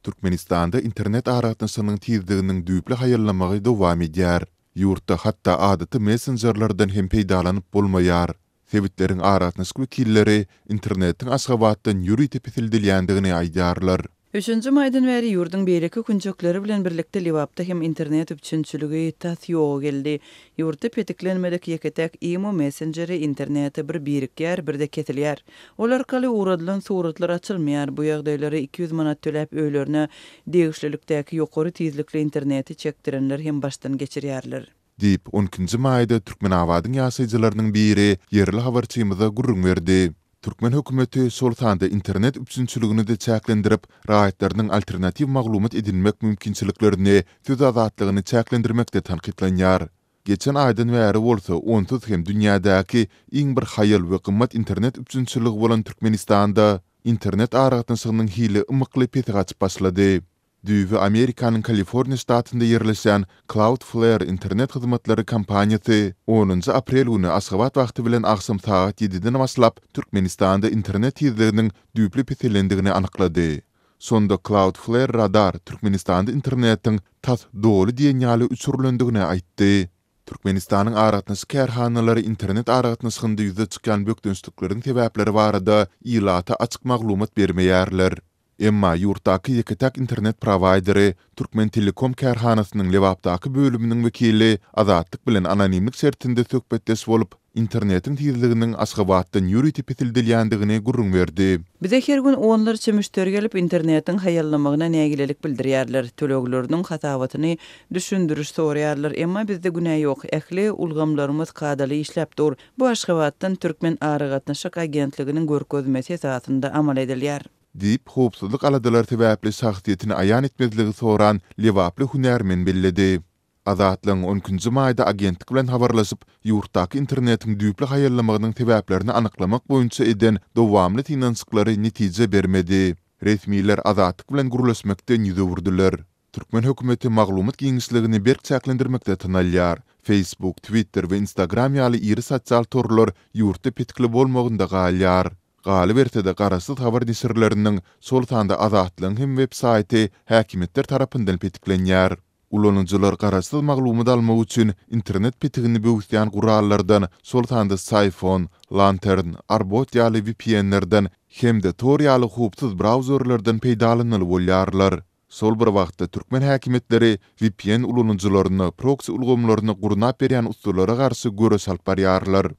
Türkmenistanda internet aratynysynyň tizdiginiň düýpli haýallamagy dowam edýär. Ýurtda hatda adaty messengerlerden hem peýdalanyp bolmaýar. Sebitleriň aratnysy wekilleri internetiň aşgabatdan ýüri tepedilýändigini aýdýarlar. 3-nji maýdan bäri ýurdun beýleki kunjukları bilen birlikde Liwapda hem internet üçinçiligi tasýog geldi. Ýurtda petiklenmedik ýeketek imo messengeri interneti bir birikýär, bir de ketilýär. Olar arkaly uradylan suratlar açylmaýar. Bu ýagdaýlary 200 manat töläp öýlerine degişlilikdäki ýokary tizlikli interneti çekdirenler hem başdan geçirýärler. Dip 12-nji maýda Türkmenawadyň ýaşaýjylarynyň biri yerli habarçymyza gurrun berdi. Türkmen hökümeti Sultanda internet üçinçiligini de çäklendirip, raýatlarynyň alternativ maglumat edinmek mümkinçiliklerini, söz azatlygyny çäklendirmekde tanqidlanýar. Geçen aýdan bäri bolsa, onsuz hem dünýädäki iň bir haýal we gymmat internet üçinçiligi bolan Türkmenistanda internet aratynysynyň hili ymykly petgaç başlady. Düýbi Amerikanyň Kaliforniýa ştatynda ýerleşen Cloudflare internet hyzmatlary kompaniýasy 10 aprel güni Aşgabat wagty bilen aksam saat 7-den başlap Türkmenistanda internet tizliginiň düýpli petelendigini anyklady. Sonda Cloudflare radar Türkmenistanda internetiň tas dolu diýen ýaly uçurlandygyny aýtdy. Türkmenistanyň aratnysy kärhanalary internet aratnysynda ýüze çykan bökdünçlikleriň sebäpleri barada ýylata açyk maglumat bermeýärler. Emma ýurtdaky ýeketek internet prowaideri Türkmen Telekom kärhanasynyň Liwapdaky bölüminiň wekili azatlyk bilen anonimlik şertinde söhbetdes bolup, internetiň tizliginiň Aşgabatdan ýüri tepedilýändigini gurrun berdi. Bize her gün onlarça müşteri gelip internetiň haýallamagyna nägilelik bildirýärler. Tölegleriniň hatawatyny düşündürüş soraýarlar. Emma bizde günä ýok. Ähli ulgamlarymyz kadaly işläp dur. Bu Aşgabatdan Türkmen aragatnaşyk agentliginiň görkezmesi esasında amal edilýär. Dip hopsuzlyk aladalar sebäpli şahsiýetini aýan etmezligi soran Liwaply hünärmen belledi. Azatlyň 12-nji maýda agentlik bilen habarlaşyp, ýurtdaky internetiň düýpli haýallamagynyň sebäplerini anyklamak boýunça eden dowamly tinançyklary netije bermedi. Resmiler azatlyk bilen gurulşmakdan ýüze wurdular. Türkmen hökümeti maglumat giňişligini berk çäklendirmekde tynalýar. Facebook, Twitter we Instagram ýaly iri sosial torlar ýurtda petikli bolmagynda galýar. Galyp ertede garasyz habar nesirleriniň Sultanda azatlygyň hem web saýty häkimetler tarapyndan petiklenýär. Ulanıcılar garasyz maglumat almak üçin internet petigini böwüsýän gurallardan Sultanda Siphon, Lantern, Arbot ýaly VPN-lerden hem de Tor ýaly hupsuz browserlerden peýdalanyly bolýarlar. Sol bir wagtda Türkmen häkimetleri VPN ulanıcılaryny, proxy ulgamlaryny gurnap berýän usullara garşy göreş alyp barýarlar.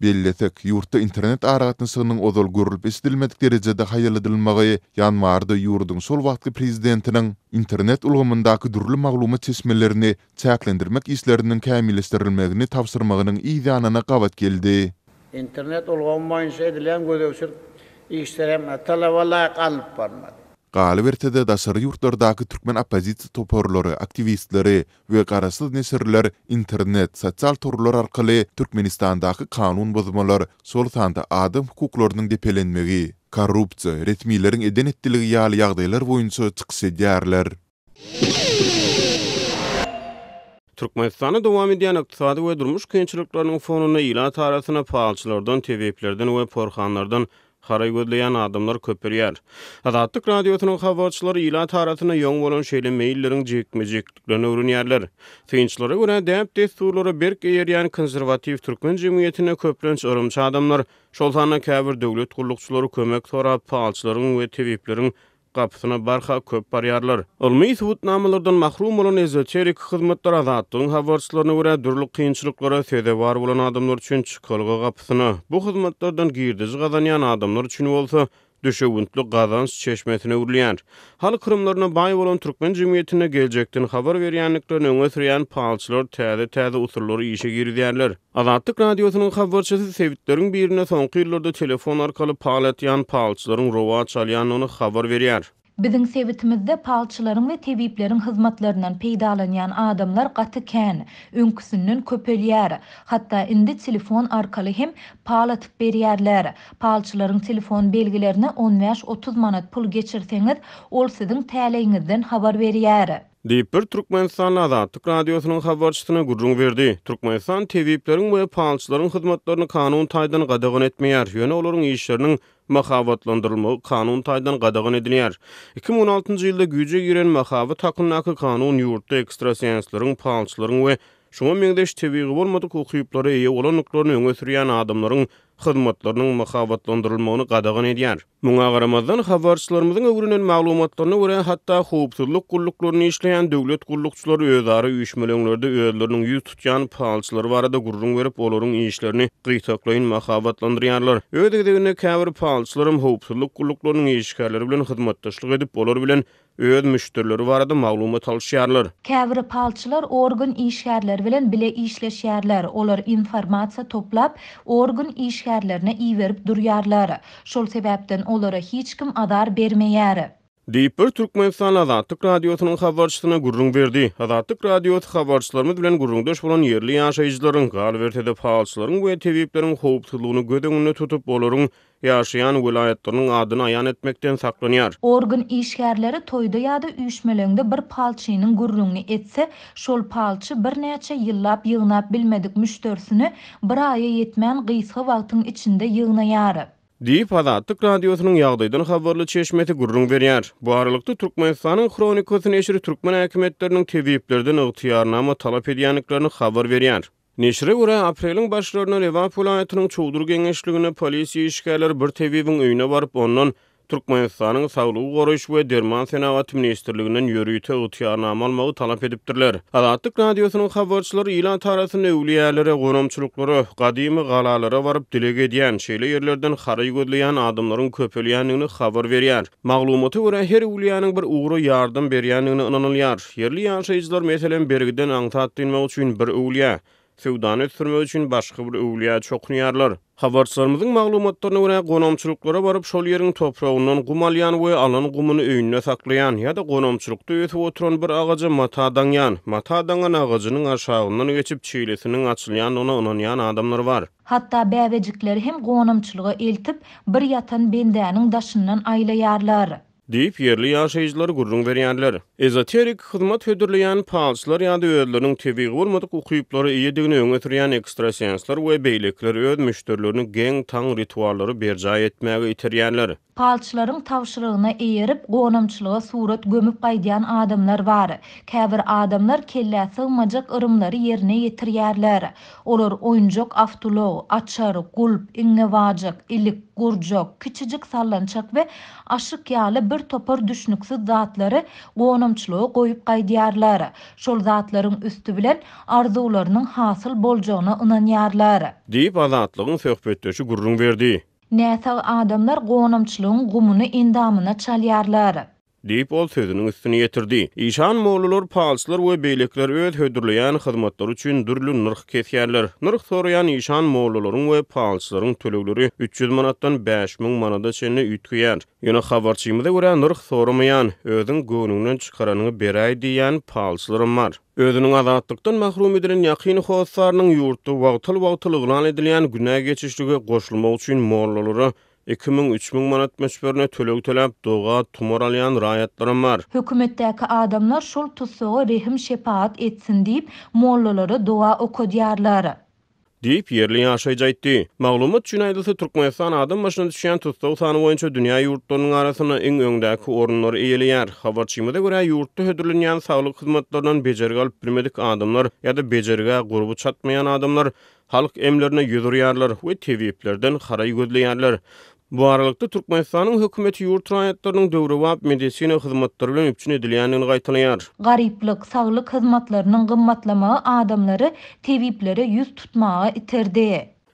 Belletek, ýurtda internet aratynysynyň ozal görülip esdilmedik derejede haýalladylmagy ýanmarda ýurdun sol wagtky prezidentiniň internet ulgamyndaky durly maglumat çeşmelerini çäklendirmek işleriniň kämilleşdirilmegini tapşyrmagynyň ýanyna gabat geldi. İnternet ulgamy boýunça edilen gödöwçilik işlerime talabalar alyp barmady. Galyp ertede daşary ýurtlardaky türkmen opozisiýa toparlary, aktivistleri we garasyz nesirler internet, sosial torlar arkaly Türkmenistandaky kanun bozmalar, Sultanda adam hukuklarynyň depelenmegi, korrupsiýa, resmiýetiň eden etdiligi ýaly ýagdaýlar boýunça çykyş edýärler. Türkmenistanda dowam edýän ykdysady we durmuş kynçylyklarynyň fonuny ýyla tarasyna pahalçylardan, tebeplerden we porhanlardan haray gözleyen adamlar köperýär. Azatlyk radiosynyň habarçylary ýyla tarasyna ýoň bolan şeýle meýilleriň jekmejekliklerini öwrenýärler. Synçylara görä däp desturlary berk eýerýän konserwativ türkmen jemgyýetine köplenç örümçi adamlar şoltana käbir döwlet gurulukçylary kömek sorap pahalçylaryň we tebipleriň gapysyna barha köp barýarlar. Ilmi subutnamalardan mahrum bolan ezoterik hyzmatlar azatlygyň habarçylaryna görä durly kynçylyklara sede bar bolan adamlar üçin çykalyga gapysyna. Bu hyzmatlardan girdiz gazanýan adamlar üçin bolsa düşewüntli gazanç çeşmesine urilýär. Hal kırımlaryna baý bolan türkmen jemgyýetine geljekden habar berýänliklerini öňe sürýän pahalçylar täze usullary işe girýärler. Azatlyk radiosynyň habarçysy sebitleriň birine soňky ýyllarda telefon arkaly pahalatýan pahalçylaryň rowa çalýanyny habar berýär. Bizim sebitimizde palçylaryň we tebipleriň hyzmatlaryndan peýdalanýan adamlar gaty kän, öňküsünden köpelýär. Hatda indi telefon arkaly hem palatyp berýärler. Palçylaryň telefon belgilerine 15-30 manat pul geçirseňiz, ol siziň täleňizden habar berýär. Diýip bir Türkmenistan Azatlyk Radiosynyň habarçysyna gurrun berdi. Türkmenistan tebipleriň we palçylaryň hyzmatlaryny kanun taýdan gadagan etmeýär. Ýöne olaryň işleriniň mahabatlandyrylmagy kanun taýdan gadagan edilýär. 2016-njy ýylda güýje giren mahabat hakynaky kanun ýurtda ekstrasiýanslaryň, palçylaryň we şoňa meňdeş tebiği bolmadyk ukyplara eýe bolanlyklaryny öňe sürýän adamlaryň hyzmatlarynyň mahabatlandyrylmagyny gadagan edýär. Muňa garamazdan habarçylarymyzyň öwrünen maglumatlaryna görä hatda howpsuzlyk gullyklaryny işleýän döwlet gullukçylary özleri üýşmeleňlerde özleriniň ýüz tutýan palçylary barada gurrun berip olaryň işlerini gytaklaýyn mahabatlandyrýarlar. Ödegine käbir palçylarym howpsuzlyk gulluklarynyň işgärleri bilen hyzmatdaşlyk edip olar bilen öz müşterileri barada maglumat alýarlar. Käbir palçylar organ işgärleri bilen bile işleşýärler. Olar informasiýa toplap organ işgärlerine iýerip durýarlar. Şol sebäpden olara hiç kim adar bermeýär. Diýip bir Türkmenistan Azatlyk Radiosynyň habarçysyna gurrun berdi. Azatlyk Radiosy habarçylarymyz bilen gurrundaş bolan yerli ýaşaýjylaryň, galbertede palçylaryň we tebipleriň howpsuzlygyny gödeňine tutup olaryň ýaşaýan vilayetlarynyň adyny aýan etmekden saklanýar. Organ işgärleri toýda ýa-da üýşmeleňde bir palçynyň gurruny etse, şol palçy bir näçe ýyllap ýygnap bilmedik müşterisini bir aýa ýetmän gysga wagtyň içinde ýygnaýar. Diýip Azatlyk Radiosynyň ýagdaýdan habarly çeşmeti gurrun berýär. Bu aralykda Türkmenistanyň Kronikasy neşri türkmen häkimetleriniň tebiplerden ygtyýarnama talap edýänliklaryny habar berýär. Neşre görä apreliň başlaryna Rewap vilayatynyň Çowdur geňeşligine polisiýa işgärleri bir tebibiň öýüne baryp ondan Türkmenistanyň Saglyk goraýyş we derman senawaty ministrliginden ýörüýte ygtyýarnama almagy talap edipdirler. Azatlyk Radiosynyň habarçylary ilan tarasyny öwliýälere, goramçylyklary, gadymy galalara baryp dileg edýän, şeýle ýerlerden hary gözleýän adamlaryň köpelýänligini habar berýär. Maglumaty görä her öwliýanyň bir uğra ýardym berýänligini inanylýar. Yerli ýaşaýjylar meselen bergiden aňtat edilmek üçin bir öwliýä, sewdany sürmek üçin başga bir öwliýä çoknýarlar. Habarçylarymyzyň maglumatlaryna görä gonamçylyklara baryp şol ýeriň topragyndan gum alýan we alan gumuny öýüne saklaýan ýa-da gonamçylykda öýüp oturan bir agaja mata daňyan, mata daňan agajynyň aşagyndan geçip çeýlesiniň açylýan ona inanýan adamlar bar. Hatta bäwejikleri hem gonamçylyga eltip bir ýatan bendäniň daşyndan aýlaýarlar. Diýip yerli ýaşaýjylar gurrun berýärler. Ezoterik hyzmat hödürleýän palçylar ýa-da özleriniň tebiği bolmadyk ukyplary iýedigini öňe sürýän ekstrasiýanslar we beýlekler öz müşterilerini geň taň rituallary berjay etmäge iterýärler. Palçylaryň tawşyrygyna eýerip gonamçylyga surat gömüp gaýdýan adamlar bar. Käbir adamlar kelle sığmajak ırımlary ýerine ýetirýärler. Olar oýunjak awtolog, açar, gulp, iňewajak, ilik, gurjak, kiçijik sallançak we aşyk ýaly bir topar düşnüksiz zatlary gonamçylyga goýup gaýdýarlar. Şol zatlaryň üstü bilen arzularynyň hasyl boljagyna inanýarlar. Diýip Azatlygyň söhbetdeşi gurrun berdi. Näse adamlar gonamçylygyň gumuny endamyna çalýarlar. Diýip ol sözüniň üstüne ýetirdi. İşan mollalar, palçylar we beýlekler öz hödürleýän hyzmatlary üçin dürli nyrh kesýärler. Nyrh soraýan işan mollalaryň we palçylaryň tölegleri 300 manatdan 5000 manada çenli ütgüýär. Ýöne habarçymyza görä nyrh soramaýan, özüň göwnünden çykaranyny beräý diýen palçylarym bar. Özüniň azatlykdan mahrum edilen ýakyny howsarynyň ýurtda wagtyl yglan edilýän günä geçişlige goşulmak üçin mollalary 2000-3000 manat meşberine töleg töläp doga tumar alýan raýatlarym bar. Hökümetdäki adamlar şol tutsaga rehim şepaat etsin diýip mollalary doga okudýarlar. Diýip yerli ýaşaýjy aýtdy. Maglumat üçin aýdylsa Türkmenistan adam başyna düşýän tutsaw sany boýunça dünýä ýurtlarynyň arasyna iň öňdäki orunlary eýelýär. Habarçymyza görä ýurtda hödürlenýän saglyk hyzmatlarynyň bejerigi alyp bilmedik adamlar ýa-da bejerige gurby çatmaýan adamlar halk emlerine ýüzürýärler we tebiplerden hary gözleýärler. Bu aralykda Türkmenistanyň hökümeti ýurt raýatlarynyň döwrewap medisina hyzmatlary bilen üpçün edilýänini gaýtalaýar. Garyplyk, saglyk hyzmatlarynyň gymmatlamagy adamlary tebiplere ýüz tutmagy iterdi.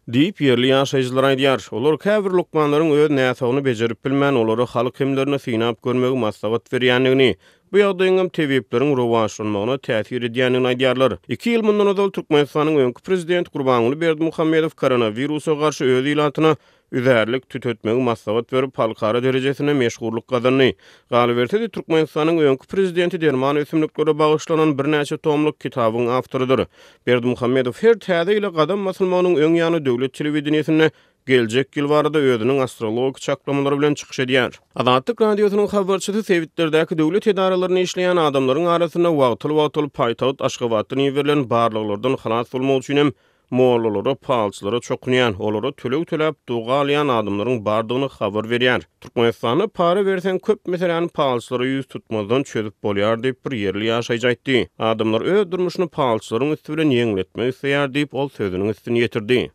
Diýip yerli ýaşaýjylar aýdýar. Olar käbir lukmanlaryň öz näsagyny bejerip bilmän olary halk hemlerine synap görmegi maslahat berýänligini, bu ýagdaýyň tebipleriň rowaşlanmagyna täsir edýänini aýdýarlar. 2 ýyl mundan öňki Türkmenistanyň öňki prezident Gurbanuly Berdimuhammedow koronawirusa garşy öz ýylatyna üzerlik tütetmegi maslahat berip halkara derejesine meşgurluk kazandy. Galbertede Türkmenistanyň öňki prezidenti derman ösümliklere bagyşlanan bir näçe tomluk kitabyň awtorydyr. Berdimuhammedow her täze ile gadam musulmanyň öň ýany döwlet telewizionyny gelecek ýyl barada özüniň astrolog çaklamalary bilen çykyş edýär. Azatlyk radiosynyň habarçysy Sewittlerdäki döwlet edaralaryny işleýän adamlaryň arasynda wagtyl paýtagat Aşgabatdan berilen barlyklardan halas bolmak üçin mollalara, palçylara çokynýan, olara töleg duga alýan adamlaryň bardygyny habar berýär. Türkmenistany para bersen köp meselany palçylara ýüz tutmazdan çözüp bolýar diýip bir ýerli ýaşaýjatdy. Adamlar öz durmuşyny palçylaryň üstü bilen ýeňletmek isleýär diýip ol sözüniň üstüne ýetirdi.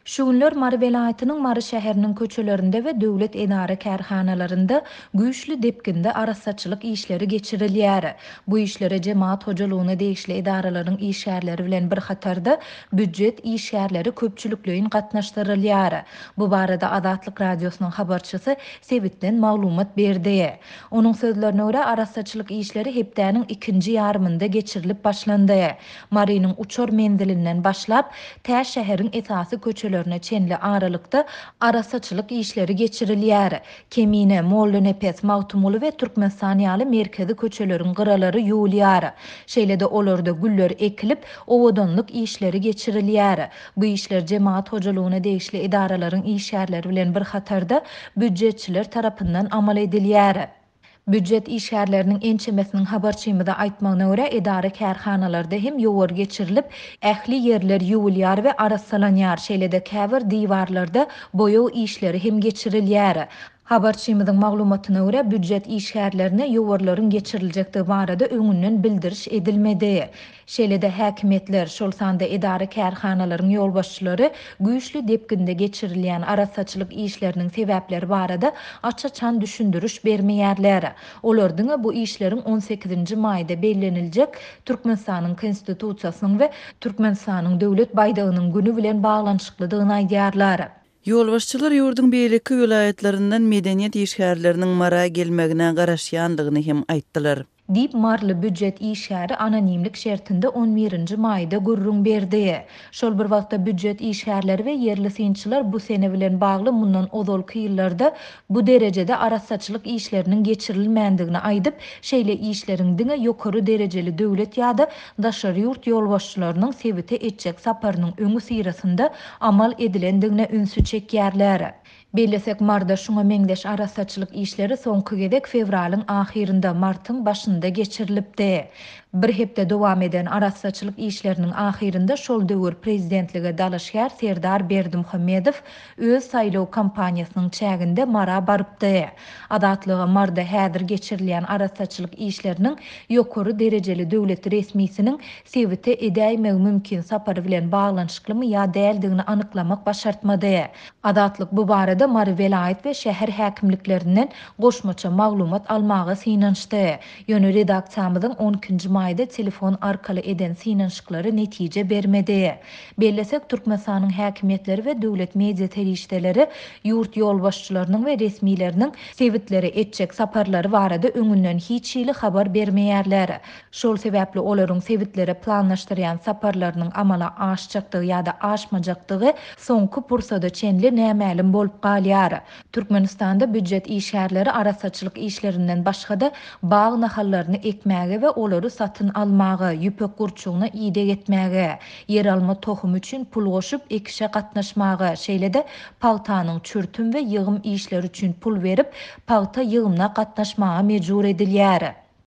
Şu günler Mary velaýatynyň Mary şäheriniň köçelerinde we döwlet edara kärhanalarynda güýçli depkinde arasaçylyk işleri geçirilýär. Bu işlere jemaat hojalygyna degişli edaralaryň işgärleri bilen bir hatarda büdjet işgärleri köpçülikleýin gatnaşdyrylýar. Bu barada Azatlyk radiosynyň habarçysy Sewitden maglumat berdi. Onuň sözlerine görä arasaçylyk işleri hepdäniň ikinji ýarymynda geçirilip başlandy. Marynyň uçor mendilinden başlap tä şäheriň esasy köçelerine çenli aralykda arasaçylyk işleri geçirilýär. Kemine, Mollönepes, Mawtumulu we Türkmenistan ýaly merkezi köçeleriň gyralary ýuwulýar. Şeýlede olarda güller ekilip, owadanlyk işleri geçirilýär. Bu işler jemaat hojalygyna degişli edaralaryň işgärleri bilen bir hatarda büdjetçiler tarapyndan amal edilýär. Büdjet işgärleriniň ençemesiniň habarçymyda aýtmagyna görä edara kärhanalarda hem ýowar geçirilip, ähli ýerler ýuwulýar we arassalanýar. Şeýlede käbir diýwarlarda boýaw işleri hem geçirilýär. Habarçymyzyň maglumatyna görä büdjet işgärlerine ýowarlaryň geçiriljekdigi barada öňünden bildiriş edilmedi. Şeýlede häkimetler, şol sanda edara kärhanalaryň ýolbaşçylary güýçli depkinde geçirilýän arasaçylyk işleriniň sebäpleri barada açaçan düşündürüş bermeýärler. Olardyň bu işleriň 18-nji maýda bellenilejek Türkmenistanyň konstitusiýasynyň we Türkmenistanyň döwlet baýdagynyň güni bilen baglanyşyklydygyny aýdýarlar. Ýolbaşçylar ýurdun beýleki vilayatlarinden medeniýet işgärleriniň mara gelmegine garaşýandygyny hem aýtdylar. Dip marly büdjet işgäri anonimlik şertinde 11-nji maýda gurrun berdi. Şol bir wagtda büdjet işgärleri we ýerli synçylar bu sene bilen bagly mundan ozalky ýyllarda bu derejede arasaçylyk işleriniň geçirilmändigini aýdyp, şeýle işleriň diňe ýokary derejeli döwlet ýa-da daşary ýurt ýolbaşçylarynyň Sewite etjek saparynyň öňü syrasynda amal edilendigine ünsü çekýärler. Bellesek marda şuňa meňdeş arasaçylyk işleri soňky gedek fevralyň ahyrynda martyň başynda geçirilipdi. Bir hepde dowam eden arasaçylyk işleriniň ahyrynda şol döwür prezidentlige dalaşýar Serdar Berdimuhammedow öz saýlaw kampaniýasynyň çäginde mara barypdy. Adatlyga marda häzir geçirilýän arasaçylyk işleriniň ýokary derejeli döwlet resmisiniň Sewite edäýmegi mümkin sapary bilen baglanyşyklymy ýa däldigini anyklamak başartmady. Adatlyk bu barada Mary velaýat we şäher häkimliklerinden goşmaça maglumat almagy synançdy. Ýöne redaksiýamyzyň 12-nji maýda telefon arkaly eden synançyklary netije bermedi. Bellesek Türkmenistanyň häkimetleri we döwlet media terişdeleri ýurt ýolbaşçylarynyň we resmileriniň Sewitleri etjek saparlary barada öňünden hiç ýyly habar bermeýärler. Şol sebäpli olaryň Sewitlere planlaşdyrýan saparlarynyň amala aşjakdygy ýa-da aşmajakdygy soňky pursada çenli nämälim bolup galýar. Türkmenistanda büdjet işgärleri arasaçylyk işlerinden başga-da bağ nahallaryny ekmäge we olary satyn almagy, ýüpek gurçugyna ýyda getmäge, ýer alma tohum üçin pul goşup ekişe gatnaşmagy, şeýlede paltanyň çürtüm we ýygym işleri üçin pul berip palta ýygymna gatnaşmagy mejbur edilýär.